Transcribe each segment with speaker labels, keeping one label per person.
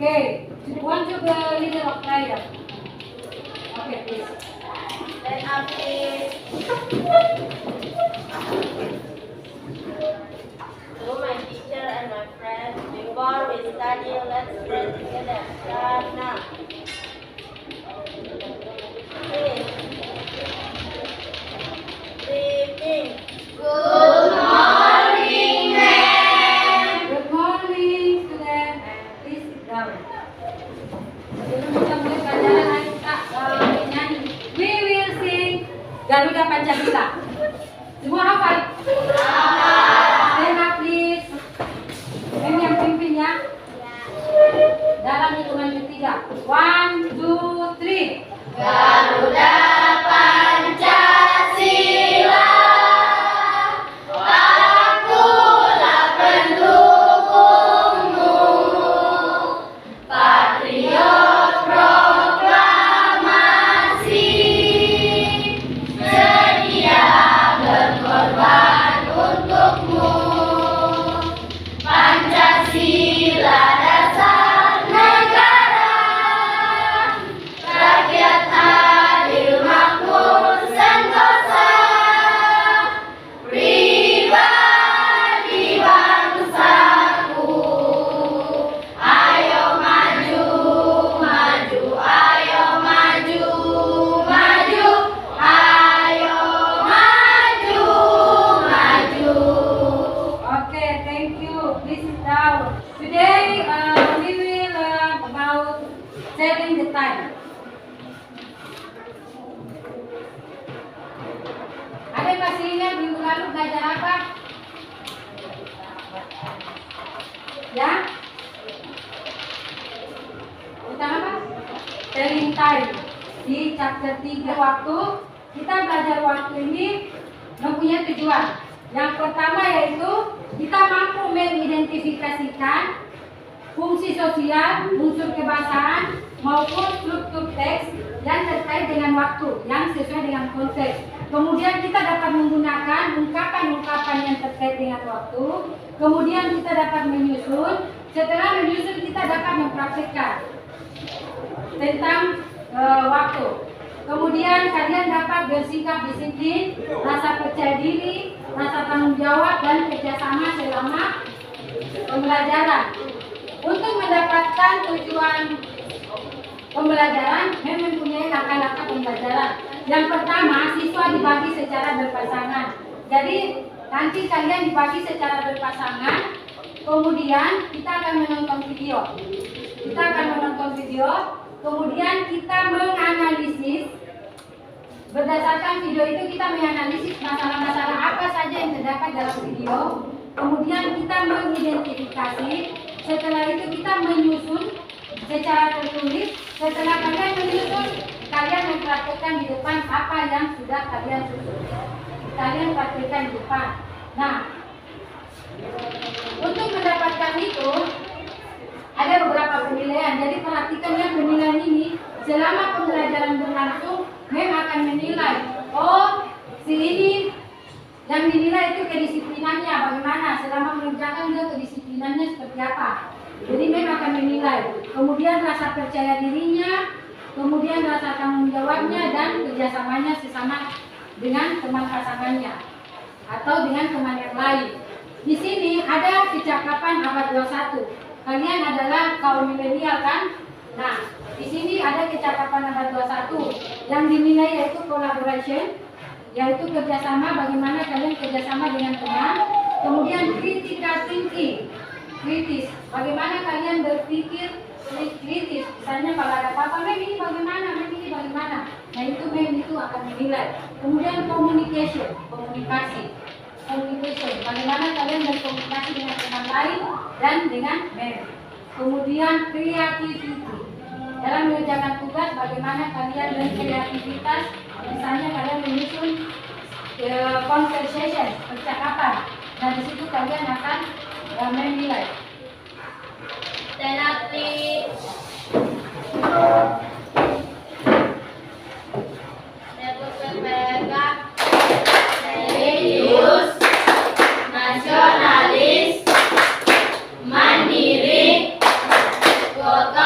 Speaker 1: Okay. Want to go a little of prayer? Okay, please.
Speaker 2: Stand up, please. To my teacher and my friends, before we study, let's pray together. Start now. Please. Sleeping. Good morning, ma'am.
Speaker 1: Good morning, student. Please sit down. Sebelum kita mulai pelajaran hari kita nyanyi, we will sing Garuda Pancasila. Semua hafal? Stand up, please. Mem yang pimpin ya. Dalam hitungan ketiga. 1, 2, 3.
Speaker 2: Garuda Pancasila, akulah pendukungmu, patriot proklamasi, sedia berkorban untukmu. Pancasila dasar negara, rakyat adil makmur sentosa, pribadi bangsaku. Ayo maju, maju, ayo maju, maju, ayo maju, maju.
Speaker 1: Okay, thank you. Please sit down. Today we will learn about saving the time. Ada yang masih ingat minggu lalu belajar apa? Ya? Tentang apa? Saving time. Di chapter 3 waktu, kita belajar waktu ini mempunyai tujuan. Yang pertama yaitu kita mampu mengidentifikasikan fungsi sosial, unsur kebahasaan maupun struktur teks yang terkait dengan waktu yang sesuai dengan konteks. Kemudian kita dapat menggunakan ungkapan-ungkapan yang terkait dengan waktu. Kemudian kita dapat menyusun. Setelah menyusun kita dapat mempraktikkan tentang waktu. Kemudian kalian dapat bersikap disiplin, rasa percaya diri, rasa tanggung jawab dan kerjasama selama pembelajaran. Untuk mendapatkan tujuan pembelajaran, mempunyai langkah-langkah pembelajaran. Yang pertama, siswa dibagi secara berpasangan. Jadi nanti kalian dibagi secara berpasangan. Kemudian kita akan menonton video. Kemudian kita menganalisis. Berdasarkan video itu kita menganalisis masalah-masalah apa saja yang terdapat dalam video. Kemudian kita mengidentifikasi. Setelah itu kita menyusun secara tertulis. Setelah kalian menyusun, kalian mempraktikkan di depan apa yang sudah kalian susun. Kalian praktikkan di depan. Nah, untuk mendapatkan itu ada beberapa penilaian. Jadi perhatikan ya penilaian ini. Selama pembelajaran berlangsung, Mem akan menilai. Oh, si ini yang dinilai itu kedisiplinannya bagaimana. Selama mengerjakan dia kedisiplinannya seperti apa. Jadi Mem akan menilai. Kemudian rasa percaya dirinya, kemudian rasa tanggung jawabnya dan kerjasamanya sesama dengan teman pasangannya atau dengan teman yang lain. Di sini ada kecakapan abad 21. Kalian adalah kaum milenial kan? Nah, di sini ada kecakapan abad 21 yang dinilai yaitu collaboration, yaitu kerjasama, bagaimana kalian kerjasama dengan teman. Kemudian critical thinking, kritis, bagaimana kalian berpikir kritis. Misalnya kalau ada apa-apa, ini bagaimana. Nah itu itu akan menilai. Kemudian communication, bagaimana kalian berkomunikasi dengan teman lain dan dengan Mem. Kemudian creativity, dalam mengerjakan tugas bagaimana kalian berkreativitas. Misalnya kalian menyusun conversation, percakapan. Nah di situ kalian akan menilai.
Speaker 2: Stand up, please. Religius, nasionalis, mandiri, gotong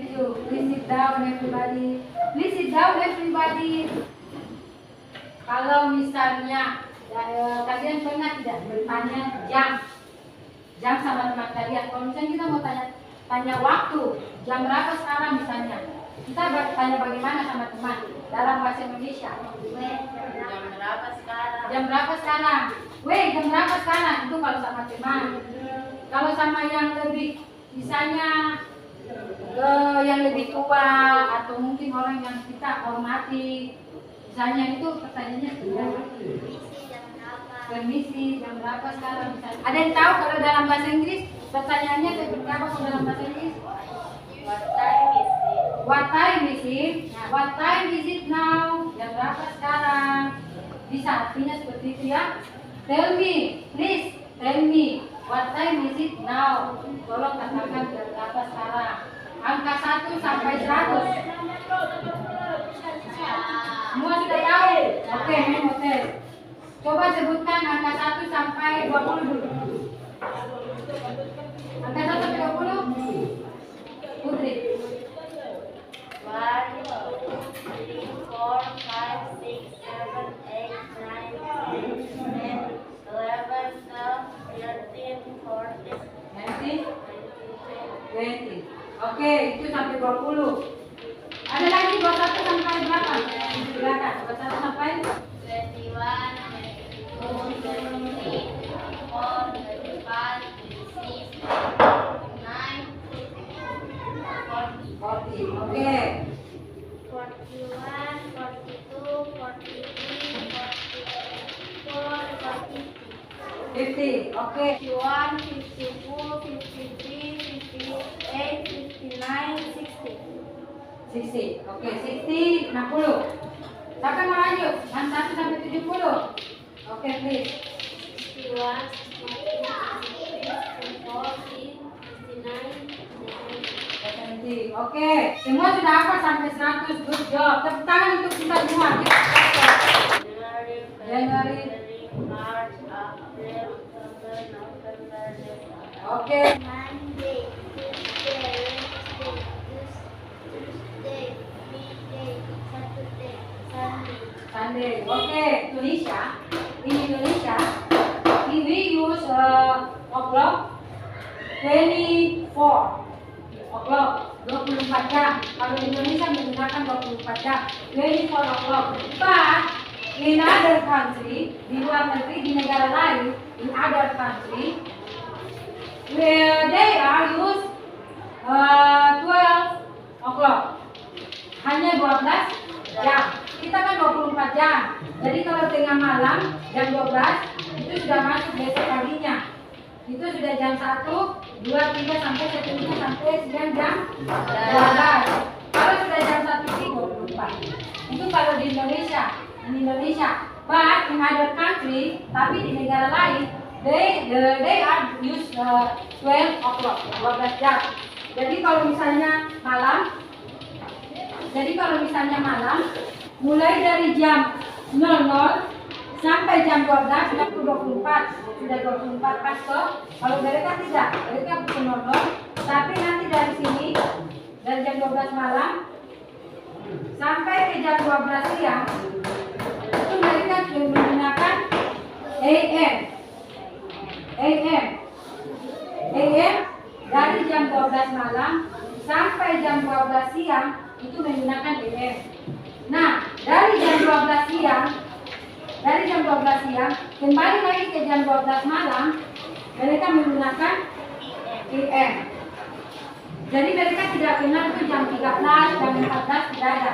Speaker 1: Thank you. Please sit down everybody. Please sit down everybody. Kalau misalnya kalian pernah tidak bertanya jam sama teman kalian? Kalau misalnya kita mau tanya waktu, jam berapa sekarang misalnya? Kita bertanya bagaimana sama teman dalam bahasa Indonesia?
Speaker 2: Jam berapa sekarang?
Speaker 1: Jam berapa sekarang? Weh, jam berapa sekarang? Itu kalau sama teman. Kalau sama yang lebih, misalnya yang lebih tua atau mungkin orang yang kita hormati, misalnya itu pertanyaannya permisi, jam berapa sekarang? Misalnya. Ada yang tahu kalau dalam bahasa Inggris pertanyaannya seperti apa kalau dalam bahasa Inggris?
Speaker 2: What time is it?
Speaker 1: What time is it? Nah, what time is it now? Jam berapa sekarang? Bisa artinya seperti itu ya. Tell me, please tell me, what time is it now? Tolong katakan jam berapa sekarang. Angka 1 sampai 100. Semua sudah tahu? Oke, hotel. Coba sebutkan angka 1 sampai 20 dulu. Angka 1 sampai 20? Putri.
Speaker 2: 1, 2, 3, 4, 5, 6, 7, 8, 9, 10, 11, 12, 13, 14,
Speaker 1: 19,
Speaker 2: 20.
Speaker 1: 20. Oke, itu sampai 20. Ada lagi 21 sampai berapa? Silakan, 21 sampai
Speaker 2: 21, 22, 23, 24, 25, 26, 29, 40.
Speaker 1: 40. Oke.
Speaker 2: 41, 42, 43, 44,
Speaker 1: 50. Oke.
Speaker 2: 51, 54, 53, 58, 59, 60.
Speaker 1: 60. Oke, 60, 60. Siapa mau lanjut? Yang 1 sampai 70. Oke, please.
Speaker 2: 61, 62, 63, 64, 69,
Speaker 1: 70. Oke, semua sudah hafal sampai 100. Good job. Tepuk tangan untuk kita semua.
Speaker 2: January, February, March, April, October, November, December.
Speaker 1: Oke.
Speaker 2: Monday, Tuesday, Wednesday, Tuesday, Friday, Saturday, Sunday.
Speaker 1: Sunday. Oke, Indonesia. In Indonesia, we use o'clock 24 o'clock 24 jam. Kalau Indonesia menggunakan 24 jam 24 o'clock. But in other country, di luar negeri, di negara lain, in other country, where they are use 12 o'clock. Hanya 12 jam. Kita kan 24 jam. Jadi kalau tengah malam jam 12 itu sudah masuk besok paginya. Itu sudah jam 1, 2, 3 sampai seterusnya sampai 9 jam 12. Kalau sudah jam 1 sih 24. Itu kalau di Indonesia, But in other country, tapi di negara lain, they are use 12 o'clock, 12 jam. Jadi kalau misalnya malam, mulai dari jam 00 sampai jam 12 sudah 24 pas ke. Kalau mereka tidak, mereka pukul 00. Tapi nanti dari sini, dari jam 12 malam sampai ke jam 12 siang, itu mereka sudah menggunakan AM dari jam 12 malam sampai jam 12 siang itu menggunakan AM. Nah, dari jam 12 siang kembali lagi ke jam 12 malam mereka menggunakan PM. Jadi mereka tidak kenal itu jam 13, jam 14 tidak ada.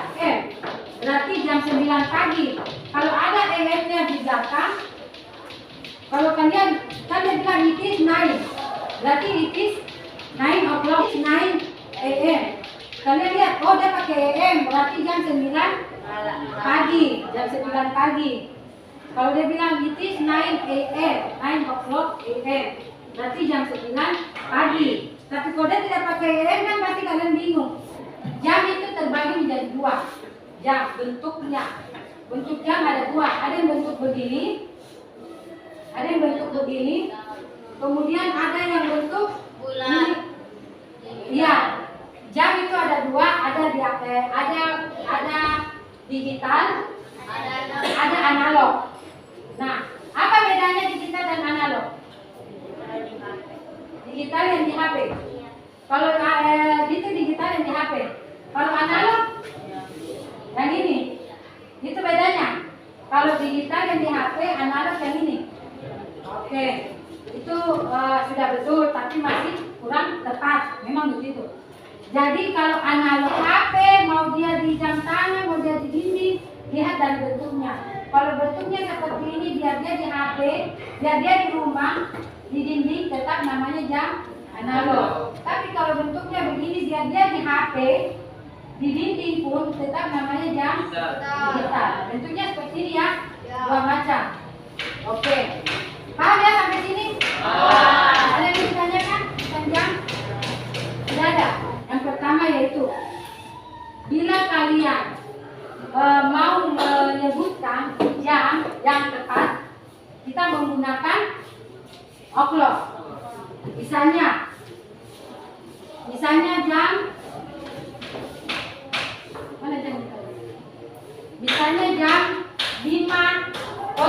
Speaker 1: Berarti jam 9 pagi. Kalau ada AM-nya di belakang, kalau kalian bilang it is 9, berarti it is 9 o'clock, 9 AM. Kalian lihat, oh dia pakai AM, berarti jam 9 pagi, jam 9 pagi. Kalau dia bilang it is 9 AM, 9 o'clock AM, berarti jam 9 pagi. Tapi kalau dia tidak pakai AM kan pasti kalian bingung. Jam itu terbagi menjadi 2. Jam bentuknya. Bentuk jam ada 2. Ada yang bentuk begini. Kemudian ada yang bentuk
Speaker 2: bulan.
Speaker 1: Iya. Jam itu ada dua, ada digital, ada analog. Nah, apa bedanya digital dan analog? Digital yang di HP. Kalau itu digital yang di HP. Kalau analog yang ini. Itu bedanya. Kalau digital yang di HP, analog yang ini. Oke. Itu sudah betul, tapi masih kurang tepat. Memang begitu. Jadi kalau analog HP, mau dia di jam tangan, mau dia di dinding, lihat dari bentuknya. Kalau bentuknya seperti ini, biar dia di HP, biar dia di rumah, di dinding, tetap namanya jam analog. Tapi kalau bentuknya begini, biar dia di HP, di dinding pun tetap namanya jam digital. Bentuknya seperti ini ya, dua macam. Oke, paham ya sampai sini? Ada yang ditanyakan tentang jam? Tidak ada. Yang pertama yaitu, bila kalian mau menyebutkan jam yang tepat, kita menggunakan o'clock. Misalnya jam mana jam kita? Misalnya jam 5.05.00.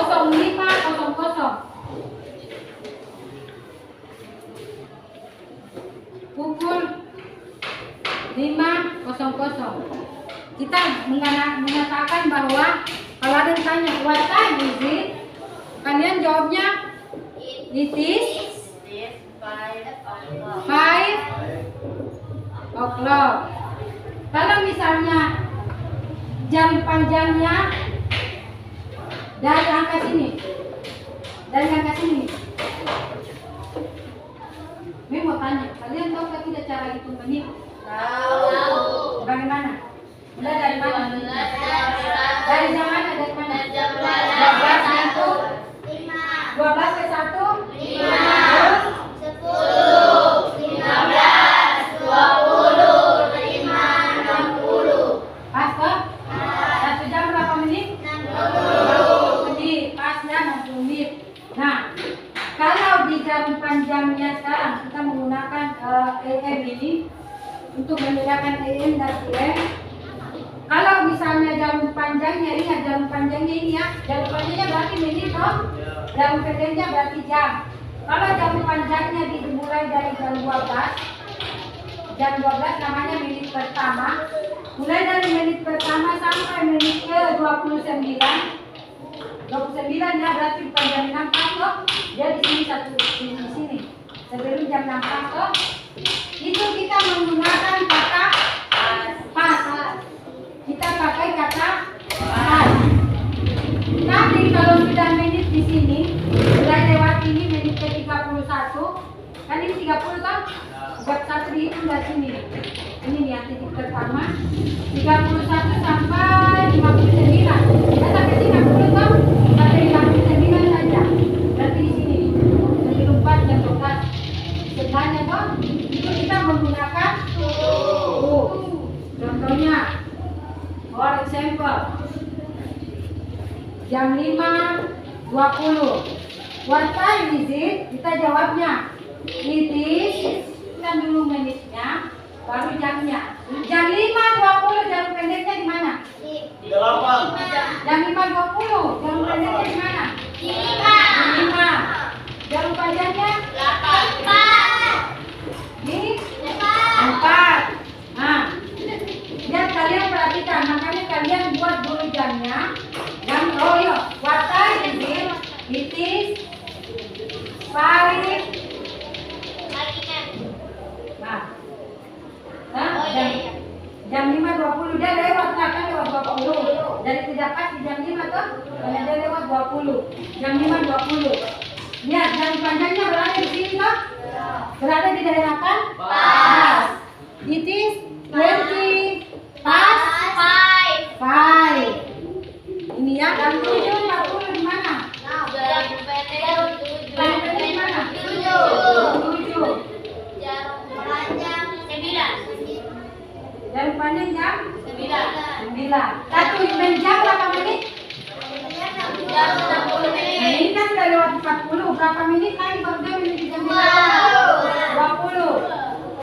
Speaker 1: Pukul 5.00. Kita mengatakan bahwa kalau ada yang tanya what time is it, kalian jawabnya it is 5 o'clock. Kalau misalnya jam panjangnya dari angka sini, Mimi mau tanya, kalian tahu tidak cara hitung menit?
Speaker 2: Tahu.
Speaker 1: Bagaimana? Mulai dari mana? Dari jam mana? Dari mana? 12 itu 12 ke 1 pas ke? 1 jam berapa menit? 60 menit. Pas ya, 60 menit. Nah, kalau di jam panjangnya sekarang kita menggunakan AM ini untuk membedakan AM dan PM. Kalau misalnya jarum panjangnya, ingat jarum panjangnya ini ya, jarum panjangnya berarti menit toh, jarum pendeknya berarti jam. Kalau jarum panjangnya dimulai dari jam 12 namanya menit pertama. Mulai dari menit pertama sampai menit ke 29 ya, berarti bukan jam 6 toh, dia di sini sebelum jam 6 toh. Itu kita menggunakan kata pas. Kita pakai kata pas. Tapi kalau sudah menit di sini, sudah lewat ini menit ke 31, kan ini 30 kan? Buat satu dihitung dari sini. Ini nih yang titik pertama, 31 sampai 59. Sampai 30 kan? Sampai 59 saja. Berarti di sini, sebelum 4 jam 12. Sebelahnya toh, itu kita menggunakan contohnya, for example, jam 5.20. What time is it? Kita jawabnya it is, kan dulu menitnya, baru jamnya. Jam 5.20, jarum pendeknya di mana?
Speaker 3: Di 8.
Speaker 1: Jam 5.20, jarum pendeknya di mana? Di 5. Jarum panjangnya? Di 4. Nah, biar kalian perhatikan, makanya kalian buat dulu jamnya. Jam what time is it? It is 5. Jam 5.20 dia lewat lah, kan lewat 20. Dari tidak pas di jam 5 tuh, karena dia lewat 20. Jam 5.20. Lihat jarum panjangnya berada di sini toh? Berada di daerah kan? Pas. It is 20 past 5. Ini ya, dan 7.40 di mana? Jarum pendek di mana? 7. Jarum panjang jam 9. Satu jam berapa menit? Nah, ini kan sudah lewat 40. Berapa menit lagi baru dia menit jam 20.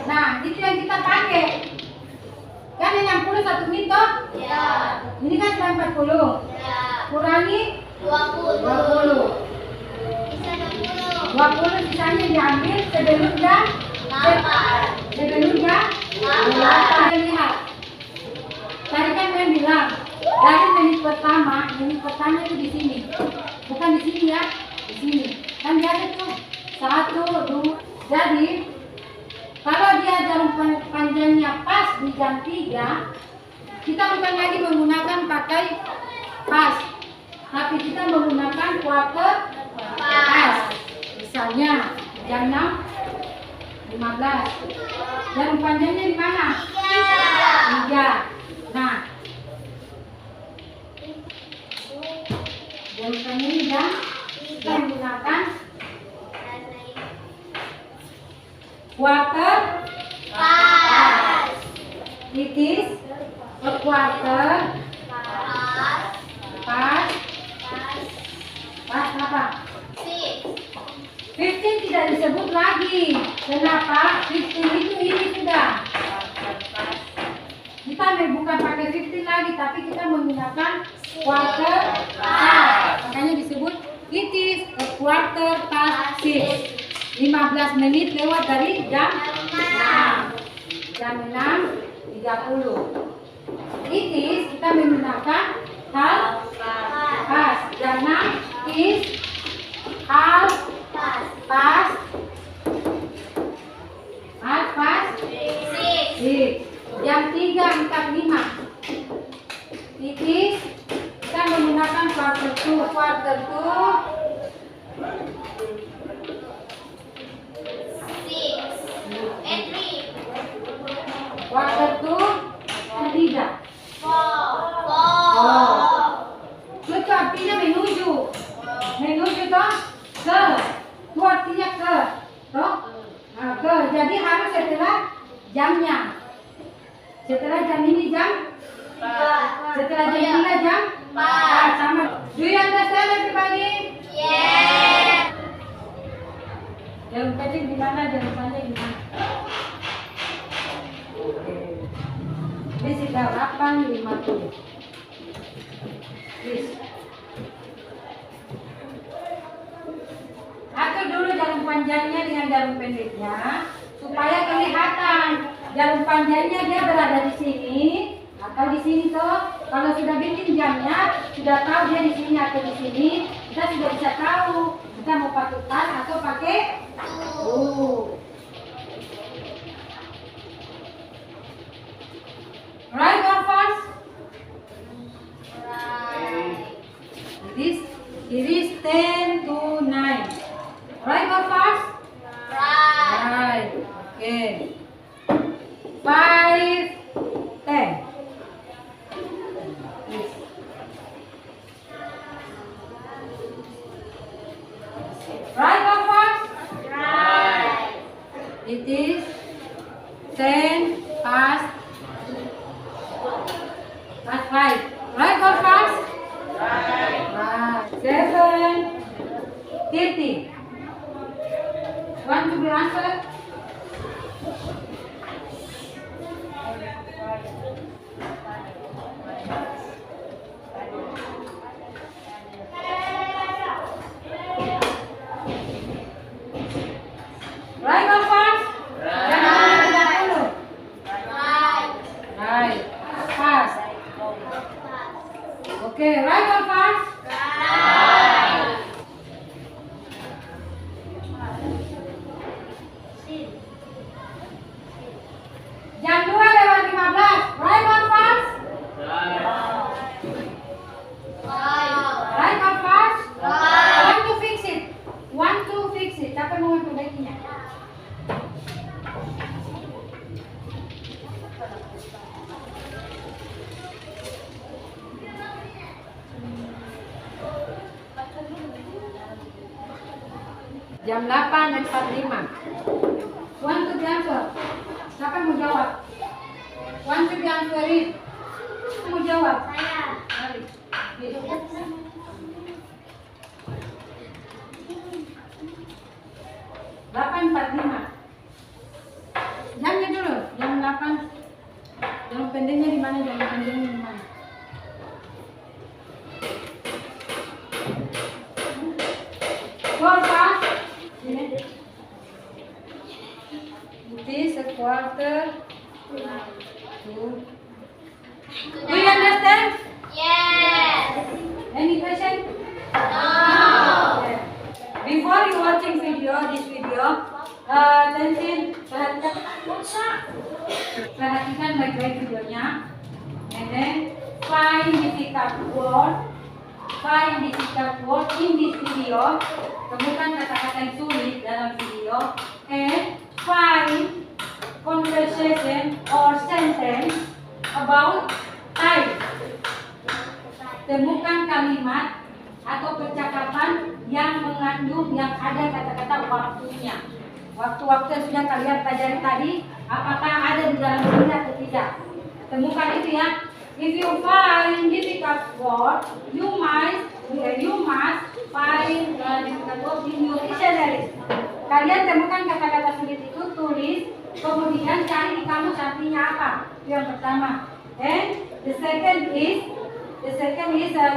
Speaker 1: Nah, itu yang kita pakai. 1 menit toh?
Speaker 2: Ya.
Speaker 1: Ini kan sudah 40.
Speaker 2: Ya.
Speaker 1: Kurangi 20. 20 sisanya diambil sebelum jam 8. Lihat. Tadi kan saya bilang dari menit pertama itu di sini, bukan di sini ya, di sini. Kan biasa tuh 1, 2. Jadi kalau dia jarum panjangnya pas di jam 3, kita bukan lagi menggunakan pakai pas, tapi kita menggunakan quarter pas. Misalnya jam 6:15. Jarum panjangnya di mana? 3. Nah, jarum panjangnya di jam kita menggunakan quarter pas. It is a quarter pas. Pas apa? 15 tidak disebut lagi. Kenapa? 15 itu ini sudah. Kita bukan pakai 15 lagi, tapi kita menggunakan quarter past. Makanya disebut it is a quarter past 6. 15 menit lewat dari jam 6. Jam 6:30. It is kita menggunakan half past. Jam 6 is half past. Half past 6. Jam 3:45. It is kita menggunakan quarter to. Quarter to 3. Itu artinya menuju. Menuju toh ke. Itu artinya ke. Toh? Nah, ke. Jadi harus setelah jamnya. Setelah jam ini jam? Setelah jam 3 jam? Sama. Do you understand everybody?
Speaker 2: Yeah.
Speaker 1: Jarum pendek di mana? Jarum panjang di mana? Ini sudah 8:50. Please. Atur dulu jarum panjangnya dengan jarum pendeknya supaya kelihatan. Jarum panjangnya dia berada di sini atau di sini toh. Kalau sudah bikin jamnya, sudah tahu dia di sini atau di sini, kita sudah bisa tahu kita mau pakai tas atau pakai Right or false? It is 10 to 9. Right or false? Right. Okay. 5:10. Right or false? It is 10 past 5. Right or false? Right. 7:30. Want to be answered? Right or false? Right. Fast. Okay, right or false? Jam 2:15. Right or false? Right or false? Want to fix it? Want to fix it? Siapa mau memperbaikinya? Jam 8:45. Want to be answer? Siapa mau jawab? Want to be answer it? Mau jawab? Mari. Delapan 8:45. Jamnya dulu. Jam 8. Jam pendeknya di mana, jangka pendeknya di mana? Quarter. Ini. It is a quarter. Do you understand?
Speaker 2: Yes.
Speaker 1: Any question?
Speaker 2: No.
Speaker 1: Okay. Before you watching this video, perhatikan baik-baik videonya, and then find difficult word in this video. Temukan kata-kata yang sulit dalam video, and find conversation or sentence about time. Temukan kalimat atau percakapan yang mengandung yang ada kata-kata waktunya. Waktu-waktu yang sudah kalian pelajari tadi, apakah ada di dalam ini atau tidak? Temukan itu ya. If you find difficult word, you must find difficult word in your dictionary. Kalian temukan kata-kata sulit itu, tulis, kemudian cari di kamus artinya apa. Itu yang pertama. And the second is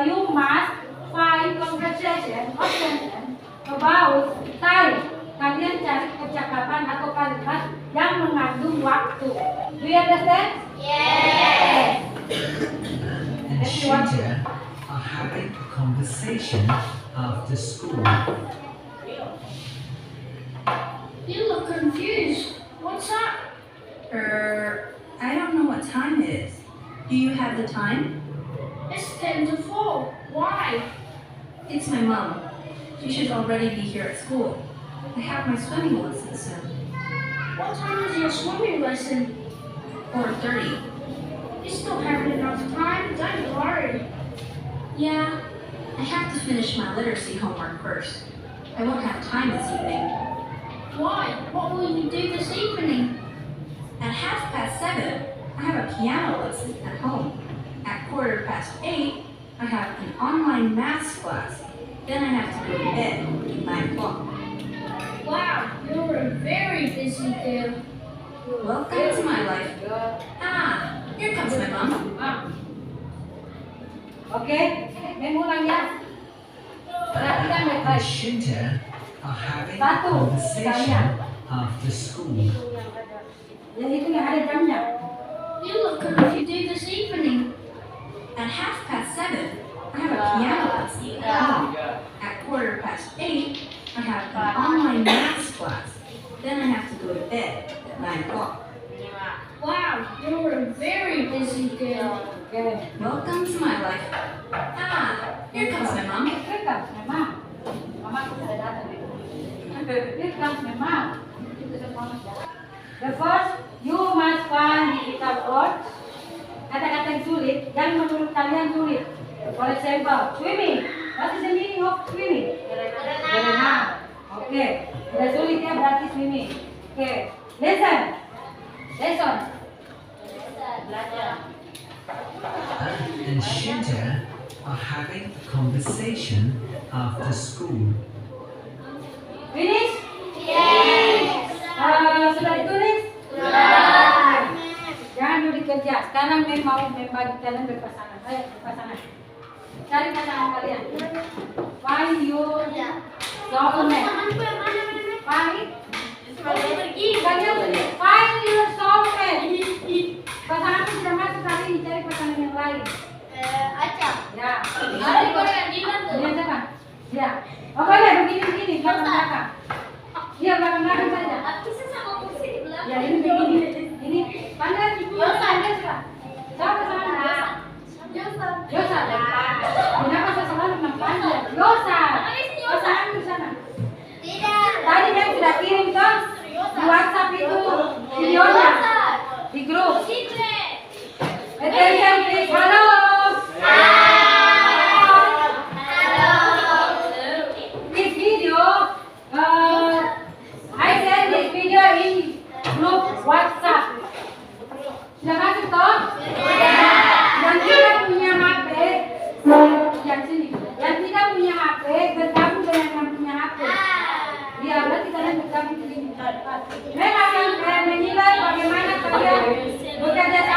Speaker 1: you must find conversation or sentence about time. Kalian cari percakapan atau kalimat yang mengandung waktu. Do you understand?
Speaker 2: Yes.
Speaker 4: And Shinta are having a conversation after school.
Speaker 5: You look confused. What's up?
Speaker 6: I don't know what time it is. Do you have the time?
Speaker 5: It's 10 to 4. Why?
Speaker 6: It's my mom. She should already be here at school. I have my swimming lesson soon.
Speaker 5: What time is your swimming lesson?
Speaker 6: 4:30.
Speaker 5: You still have enough time. Don't worry.
Speaker 6: Yeah, I have to finish my literacy homework first. I won't have time this evening.
Speaker 5: Why? What will you do this evening?
Speaker 6: At 7:30, I have a piano lesson at home. At 8:15, I have an online maths class. Then I have to go to bed at 9 o'clock.
Speaker 5: Wow, you're a very busy girl.
Speaker 6: Welcome to my life. Here comes my mom.
Speaker 1: Oke, mengulang ya. Perhatikan
Speaker 4: And
Speaker 1: baik-baik.
Speaker 4: Shinta are having a
Speaker 1: Satu,
Speaker 4: conversation
Speaker 1: sekalian.
Speaker 4: after school.
Speaker 1: Yang itu yang ada jamnya.
Speaker 5: You look good if you do this evening.
Speaker 6: At 7:30, I have a piano lesson at home. At 8:15, I have an online maths class. Then I have to go to bed at 9 o'clock.
Speaker 5: Wow, you're a very busy girl.
Speaker 1: Oke.
Speaker 6: Welcome to my life. Here comes my mom.
Speaker 1: Here comes my mom. Mama sudah datang. Here comes my mom. Itu semua ya. The first, you must find difficult words. Kata-kata yang sulit, yang menurut kalian sulit. For example, swimming. What is the meaning of swimming? Berenang. Oke. Udah sulit ya berarti swimming. Oke. Lesson.
Speaker 2: Belajar.
Speaker 4: And Shinta are having a conversation after school.
Speaker 1: Finish?
Speaker 2: Yes.
Speaker 1: Sudah ditulis?
Speaker 2: Sudah.
Speaker 1: Jangan dulu dikerja. Sekarang mau membagi kalian berpasangan. Ayo berpasangan. Cari pasangan kalian. Find your soulmate. Find. Kalian find your soulmate. Pasangan sudah masuk kali ini, cari pasangan yang lain.
Speaker 2: Acap.
Speaker 1: Ya.
Speaker 2: Ada yang Dilan tuh.
Speaker 1: Dia siapa? Ya. Oh boleh begini belakang. Iya belakang saja.
Speaker 2: Bisa sama kursi di belakang.
Speaker 1: Ya ini begini. Ini pandai Yosa. Siapa pasangan? Yosa. Kenapa saya selalu memanggil Yosa? Pasangan di sana.
Speaker 2: Tidak.
Speaker 1: Tadi dia sudah kirim ke di WhatsApp itu videonya di grup.
Speaker 2: Secret.
Speaker 1: Attention please. Halo. This video, I send this video in group WhatsApp. Sudah masuk toh? Yang tidak punya HP, yang sini. Yang tidak punya HP bergabung dengan yang punya HP. Ya, berarti kalian bergabung di sini. Mereka akan menilai bagaimana kalian bekerja sama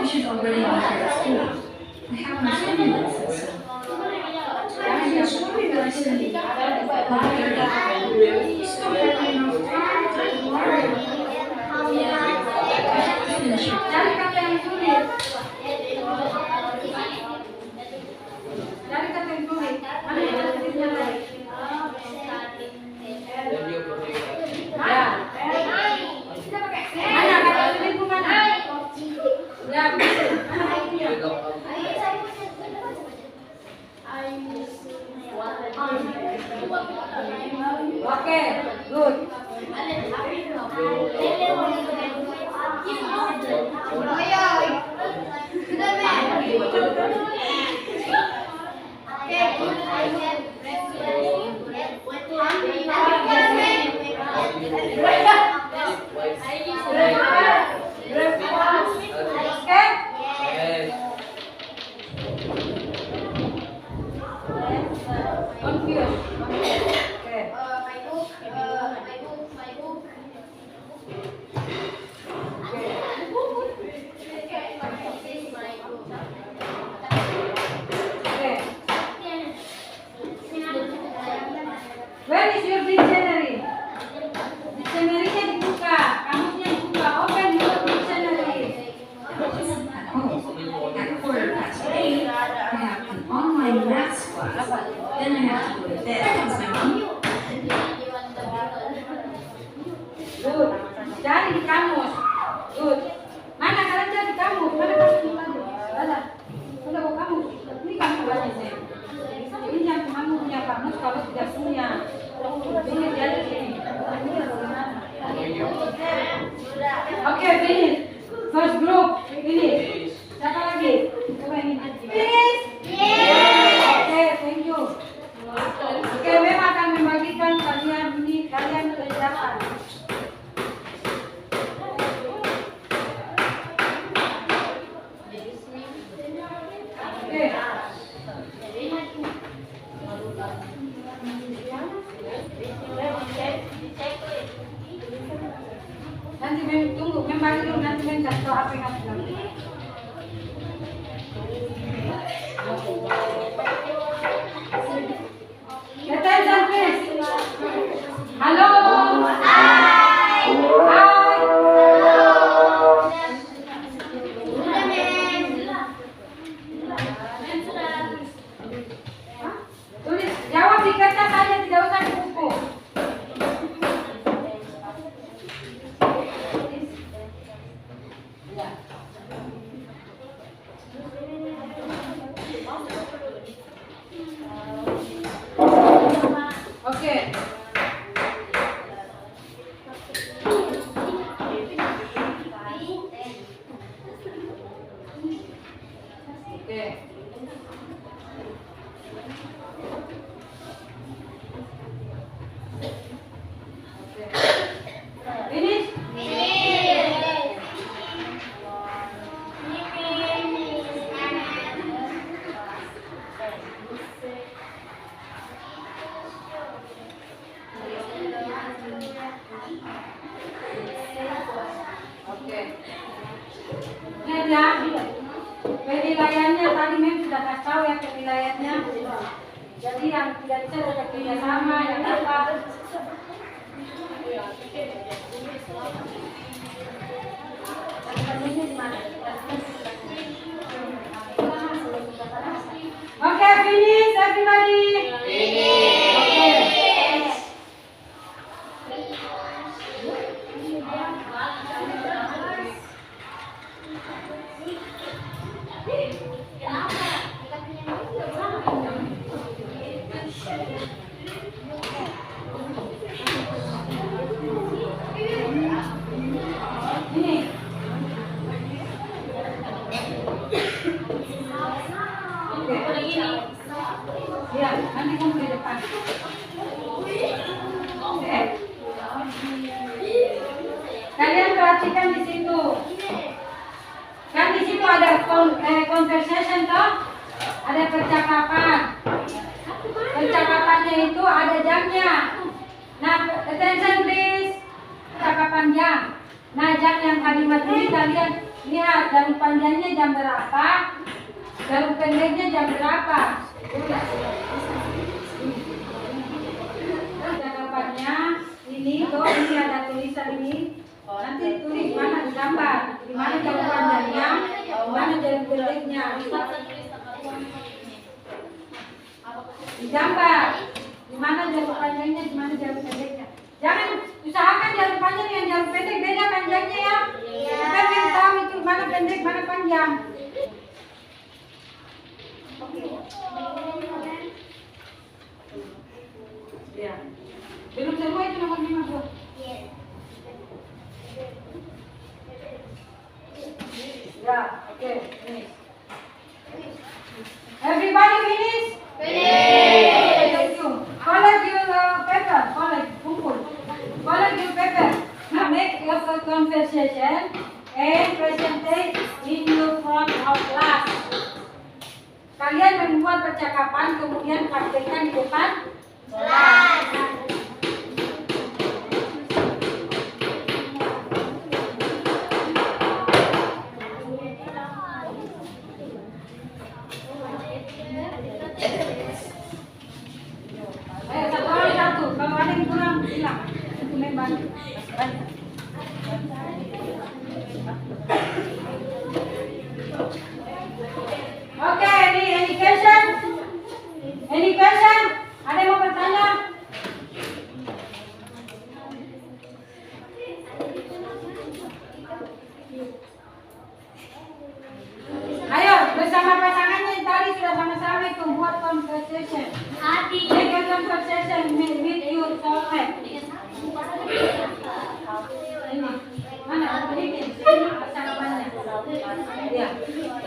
Speaker 6: I should already be here at school. I have my swimming lessons, so I have a swimming lesson at 5:30. Still have enough time to learn. I have to finish it.
Speaker 1: Cari kata yang sulit. Cari kata yang sulit. Mana kata sulitnya tadi? Ya. Mana kata sulitmu mana? Ya, betul. Mana bukunya? Oke, good. Where is your dictionary? Dictionary-nya dibuka, kamusnya dibuka. Open your dictionary.
Speaker 6: At home. At 8:15, I have an online maths class. Then I have to go to bed because my mom.
Speaker 1: Good. Cari di kamus. Good. Mana kalian cari di kamus? Mana kamus tadi? Ada. Sudah bawa kamus. Ini kamu aja sih. Ini yang kamu punya kamus kalau tidak punya. Ini dia di sini. Ini bagaimana? Oke, finish. First group, finish. Siapa lagi? Coba ini. Finish. Oke, thank you. Oke, Mem akan membagikan kalian ini, kalian kerjakan. Oke. Nanti Mem tunggu, Mem bagi dulu, nanti Mem kasih tahu apa yang harus dilakukan. Attention please. Halo. Hai. Hai. Tulis, jawab di kertas saja, tidak usah di buku. Oke. Oke. Finish? Oke. Lihat ya. Penilaiannya tadi Mem sudah kasih tahu ya penilaiannya. Jadi yang tidak bisa ada kerjasama, yang apa? Oke, finish everybody. Oke. Ini. Oke. Ya, nanti kamu di depan. Oke. Kalian perhatikan di situ. Kan di situ ada conversation toh? Ada percakapan. Percakapannya itu ada jamnya. Nah, attention please. Percakapan jam. Nah, jam yang kalimat ini kalian Lihat jarum panjangnya jam berapa, jarum pendeknya jam berapa. Jawabannya ini tuh, ini ada tulisan ini. Nanti tulis mana digambar, di mana jarum panjangnya, di mana jarum pendeknya. Digambar, di mana jarum panjangnya, di mana jarum pendeknya. Jangan usahakan jarum panjang yang jarum pendek beda panjangnya ya. Kita belum tahu itu mana pendek mana panjang. Ya. Belum semua itu nomor 5 Bu. Ya, oke. Finish. Everybody finish? Finish. Thank you. Collect your paper. Kumpul. Collect your paper. Now make your conversation and presentate in your front of class. Kalian membuat percakapan kemudian praktekkan di depan kelas. Ayo satu orang satu. Kalau ada yang kurang bilang. Itu membantu. Oke, any question? Any question? Ada yang mau bertanya? Ayo, bersama pasangannya yang tadi sudah sama-sama itu buat conversation. Make a conversation with your soulmate. Ini, mana? Ini percakapannya. Ya,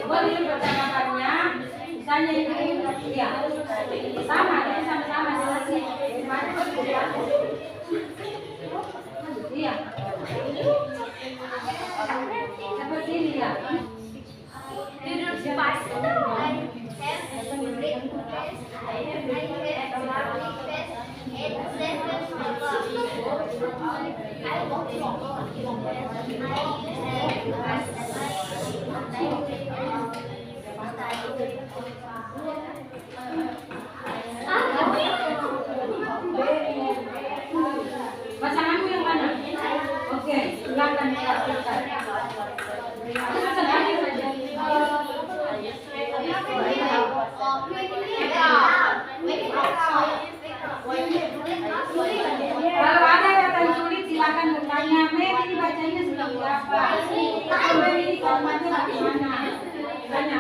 Speaker 1: buat ini percakapannya. Misalnya ini, ya, sama, ya, sama-sama selesai. Iya. Seperti ini ya. Pasanganmu yang mana? Oke, silakan dilakukan. Kalau ada kata sulit silakan bertanya. Mei ini bacanya seperti apa? Atau Mei ini kalimatnya bagaimana? Tanya.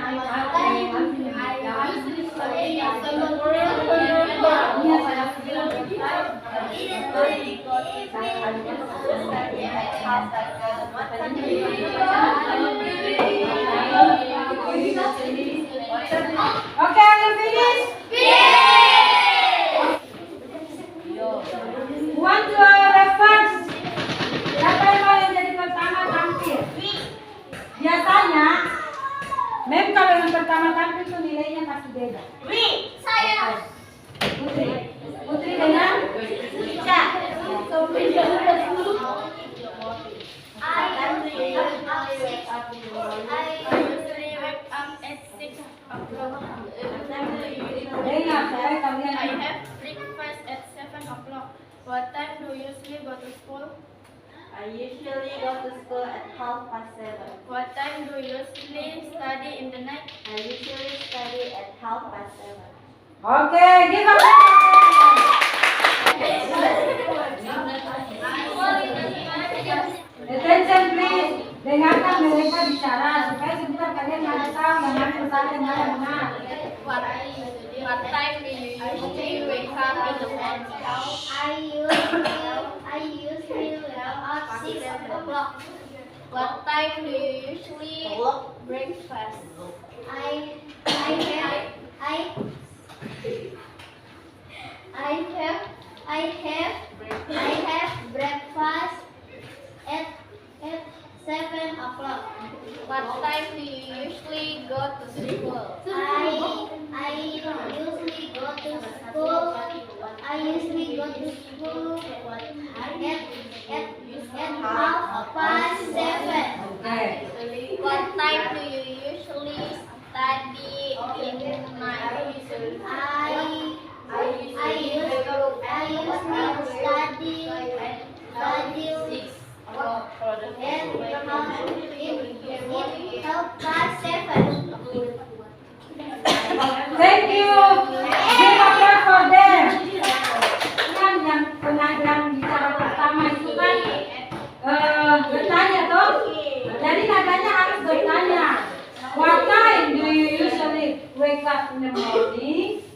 Speaker 1: Oke, you finish? One to reverse. Siapa yang mau yang jadi pertama tampil? Biasanya, mem kalau yang pertama tampil itu nilainya pasti beda. Putri dengan Ica. Dengar, saya kalian.
Speaker 2: I have breakfast at 7 o'clock. What time do you usually go to school?
Speaker 7: I usually go to school at 7:30.
Speaker 2: What time do you usually study in the night?
Speaker 7: I usually study at 7:30.
Speaker 1: Oke, give up. Attention please. Dengarkan mereka bicara supaya sebentar kalian mana tahu yang mana benar yang mana benar.
Speaker 2: What time do you usually wake up in the morning?
Speaker 7: I usually wake up 6 o'clock.
Speaker 2: What time do you usually breakfast?
Speaker 7: I have breakfast at 7 o'clock.
Speaker 2: What time do you usually go to school?
Speaker 7: I usually go to school. I usually go to school at 7:30.
Speaker 1: Oke.
Speaker 7: What time do you usually study in night? I usually study in class 7.
Speaker 1: Thank you. Give applause for them. Kan yang pengajaran bicara pertama itu kan bertanya toh. Jadi nadanya harus bertanya. What time do you usually wake up in the morning?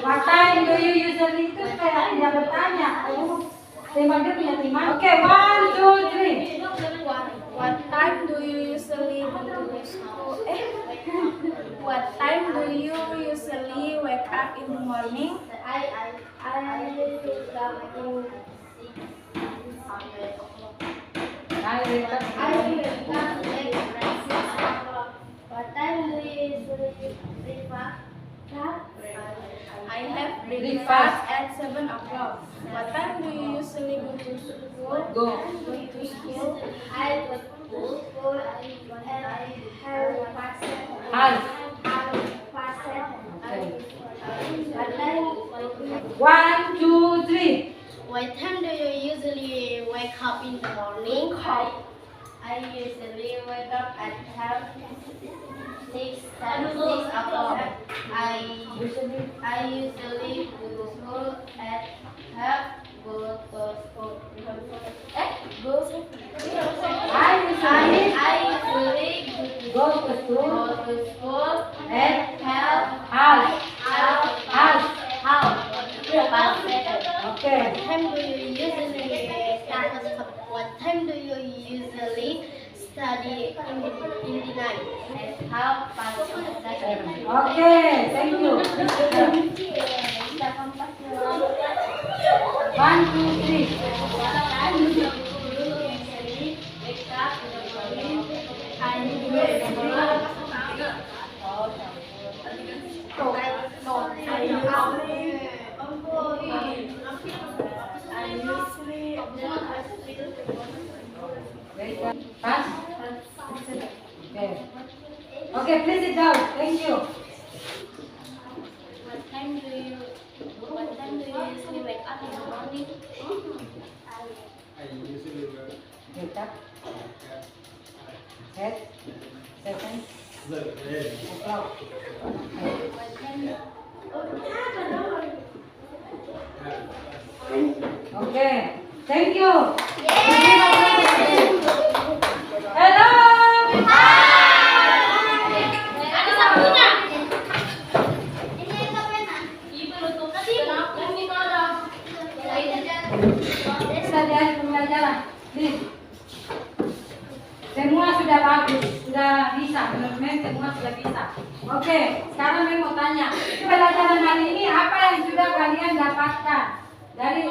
Speaker 1: What time do you usually itu kayak tidak bertanya. Tema dia punya tema. Oke, 1, 2, 3.
Speaker 5: What time do you usually go to school? What time do you usually wake up in the morning?
Speaker 7: I wake up in 6 o'clock. What time do you usually breakfast?
Speaker 5: I have breakfast at 7 o'clock. What time do you usually go to school?
Speaker 1: Go.
Speaker 5: To school?
Speaker 7: I go to school and I have
Speaker 1: Half.
Speaker 7: past 7.
Speaker 1: Okay.
Speaker 7: What time?
Speaker 1: 1, 2, 3.
Speaker 2: What time do you usually wake up in the morning? I usually wake up at 6 o'clock. I usually go to school at go to school.
Speaker 1: I usually
Speaker 2: I usually
Speaker 1: go to school
Speaker 2: go to school
Speaker 1: at
Speaker 2: half
Speaker 1: half.
Speaker 2: past 7.
Speaker 1: Okay.
Speaker 2: What time do you usually study in the night? At half past 7.
Speaker 1: Okay, thank you. 1, 2, 3. Pass. Okay, please sit down. Thank you.
Speaker 2: What time do you usually wake up in the morning?
Speaker 1: Wake up. Head. 7 o'clock. Okay. Thank you. Hello.
Speaker 2: Ada sabunnya.
Speaker 7: Ini apa pena?
Speaker 2: Ibu lupa sih. Ini kalau
Speaker 1: Kita lihat pembelajaran. Nih. Semua sudah bagus, sudah bisa, benar-benar semua sudah bisa. Oke, sekarang saya mau tanya, pelajaran hari ini apa yang sudah kalian dapatkan? Dari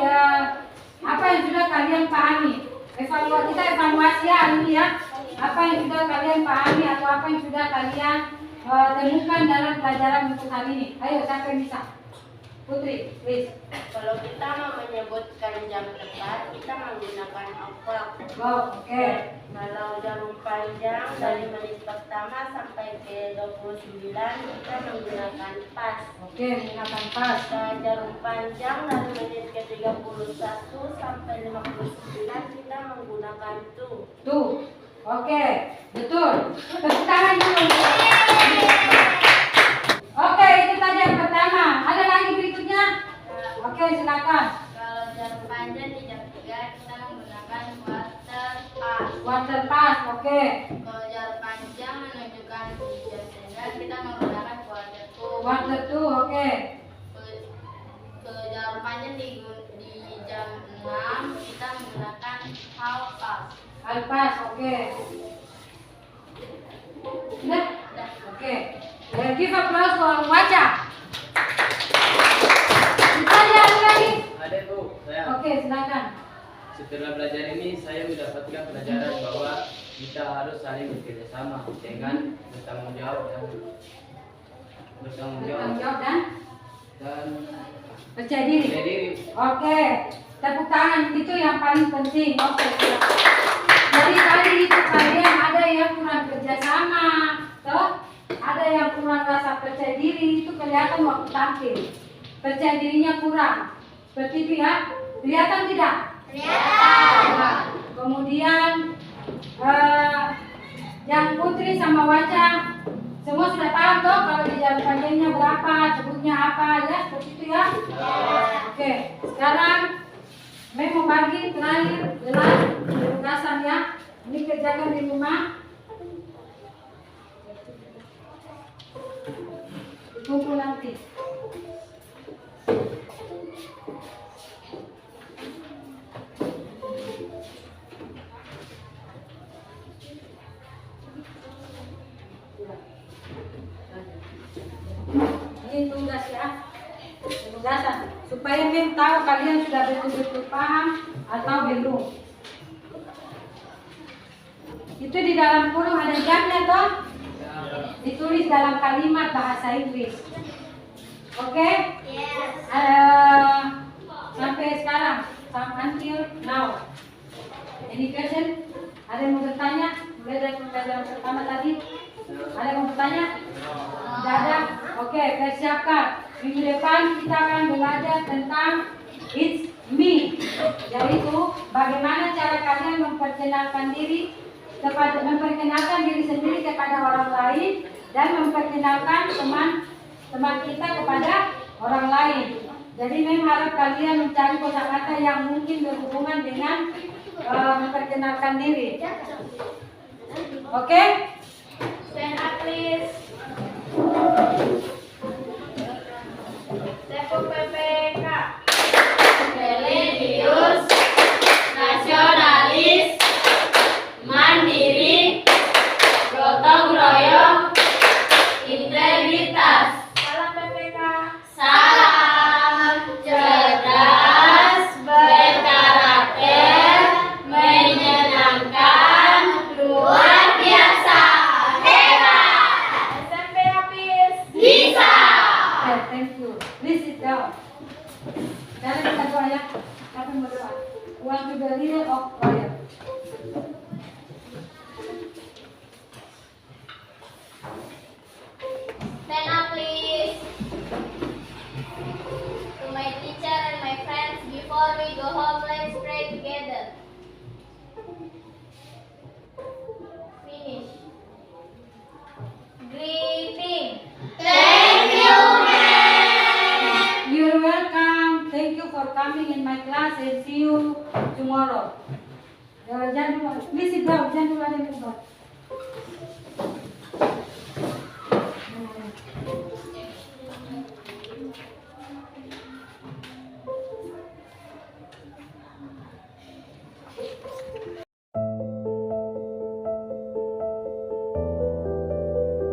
Speaker 1: apa yang sudah kalian pahami? Kita evaluasi hari ini ya. Apa yang sudah kalian pahami atau apa yang sudah kalian temukan dalam pelajaran untuk hari ini? Ayo, siapa yang bisa? Putri, please.
Speaker 2: kalau kita mau menyebutkan jam tepat, kita menggunakan o'clock.
Speaker 1: Go, oke.
Speaker 2: Kalau jarum panjang dari menit pertama sampai ke 29, kita menggunakan pas.
Speaker 1: Oke, menggunakan pas.
Speaker 2: Kalau jarum panjang dari menit ke 31 sampai 59, kita menggunakan to.
Speaker 1: Tuh, oke, betul. Tepuk tangan dulu. Oke, itu tadi yang pertama. Ada lagi berikutnya? Oke, silakan.
Speaker 2: Kalau jarum panjang di jam 3, kita menggunakan quarter past.
Speaker 1: Quarter past, oke.
Speaker 2: Kalau jarum panjang menunjukkan di jam 9, kita menggunakan quarter to.
Speaker 1: Quarter two, oke.
Speaker 2: Kalau jarum panjang di jam 6, kita menggunakan half past.
Speaker 1: Half past, oke. Sudah? Oke. Give applause for wajah. Ditanya ada lagi?
Speaker 3: Ada Bu, saya.
Speaker 1: Oke, silakan.
Speaker 3: Setelah belajar ini saya mendapatkan pelajaran bahwa kita harus saling bekerja sama dengan bertanggung jawab dan
Speaker 1: Bertanggung jawab dan
Speaker 3: dan
Speaker 1: percaya diri.
Speaker 3: percaya diri.
Speaker 1: Oke, tepuk tangan itu yang paling penting. Oke, silakan. Jadi tadi itu kalian ada yang kurang kerjasama, toh? Ada yang kurang rasa percaya diri, itu kelihatan waktu tampil. Percaya dirinya kurang. Seperti itu ya. Kelihatan tidak?
Speaker 7: Kelihatan.
Speaker 1: Nah, kemudian yang Putri sama Waca semua sudah paham toh kalau di jalan panjangnya berapa, sebutnya apa ya, seperti itu ya. Oke, sekarang Mei mau bagi terakhir jelas tugasan ya. Ini kerjakan di rumah. Kumpul nanti. Ini tugas ya, tugasan supaya Mem tahu kalian sudah betul-betul paham atau belum. Itu di dalam kurung ada jamnya toh, ditulis dalam kalimat bahasa Inggris. Oke?
Speaker 7: Yes.
Speaker 1: Sampai sekarang, until now. Any question? Ada yang mau bertanya? Mulai dari pembelajaran pertama tadi. Ada yang mau bertanya? Tidak ada? Oke, persiapkan. Minggu depan kita akan belajar tentang it's me. Yaitu bagaimana cara kalian memperkenalkan diri sendiri kepada orang lain dan memperkenalkan teman kita kepada orang lain. Jadi memang harap kalian mencari kosakata yang mungkin berhubungan dengan memperkenalkan diri. Oke?
Speaker 5: Stand up please. Tepo PPK.
Speaker 2: Religius, nasionalis, mandiri, gotong royong, integritas.
Speaker 5: Salam PPK.
Speaker 2: Salam cerdas, berkarakter, menyenangkan, luar biasa, hebat,
Speaker 5: SMP habis.
Speaker 2: bisa.
Speaker 1: Okay, thank you. Please sit down. Sekarang kita doa ya. Kami berdoa. Want to be a leader of prayer.
Speaker 2: Stand up, please. To my teacher and my friends, before we go home, let's pray together. Finish. Greeting. Thank you, ma'am.
Speaker 1: You're welcome. Thank you for coming in my class and see you tomorrow. Jangan dulu. Please sit down. Jangan dulu ada yang keluar.